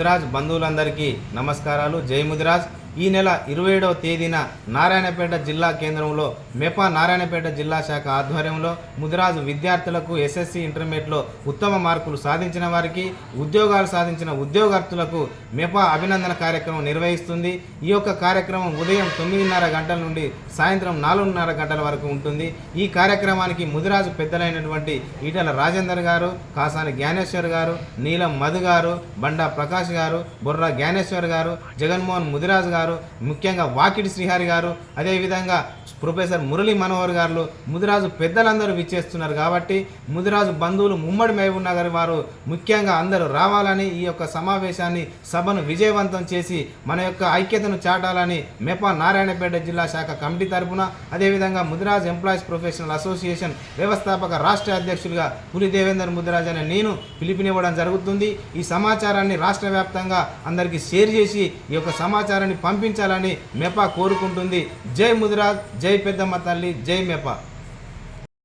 ముదిరాజ్ బంధువులందరికీ నమస్కారాలు. జై ముదిరాజ్. ఈ నెల 27వ తేదీన నారాయణపేట జిల్లా కేంద్రంలో మెపా నారాయణపేట జిల్లా శాఖ ఆధ్వర్యంలో ముదిరాజు విద్యార్థులకు ఎస్ఎస్సి ఇంటర్మీడియట్లో ఉత్తమ మార్కులు సాధించిన వారికి, ఉద్యోగాలు సాధించిన ఉద్యోగార్థులకు మెపా అభినందన కార్యక్రమం నిర్వహిస్తుంది. ఈ యొక్క కార్యక్రమం ఉదయం 9:30 గంటల నుండి సాయంత్రం 4:30 గంటల వరకు ఉంటుంది. ఈ కార్యక్రమానికి ముదిరాజు పెద్దలైనటువంటి ఈటల రాజేందర్ గారు, కాసాని జ్ఞానేశ్వర్ గారు, నీలం మధు గారు, బండా ప్రకాష్ గారు, బొర్రా జ్ఞానేశ్వర్ గారు, జగన్మోహన్ ముదిరాజు గారు, ముఖ్యంగా వాకిడి శ్రీహరి గారు, అదేవిధంగా ప్రొఫెసర్ మురళీ మనోహర్ గారు, ముదిరాజు పెద్దలందరూ విచ్చేస్తున్నారు. కాబట్టి ముదిరాజు బంధువులు ముమ్మడిమై ఉన్న వారు ముఖ్యంగా అందరూ రావాలని, ఈ యొక్క సమావేశాన్ని సభను విజయవంతం చేసి మన యొక్క ఐక్యతను చాటాలని మెపా నారాయణపేట జిల్లా శాఖ కమిటీ తరపున, అదేవిధంగా ముదిరాజ్ ఎంప్లాయీస్ ప్రొఫెషనల్ అసోసియేషన్ వ్యవస్థాపక రాష్ట్ర అధ్యక్షులుగా పులి దేవేందర్ ముదిరాజ్ అనే నేను పిలుపునివ్వడం జరుగుతుంది. ఈ సమాచారాన్ని రాష్ట్ర వ్యాప్తంగా అందరికీ షేర్ చేసి ఈ యొక్క సమాచారాన్ని పంపించాలని మెపా కోరుకుంటుంది. జై ముదిరాజ్, జై పెద్దమ్మ తల్లి, జై మెపా.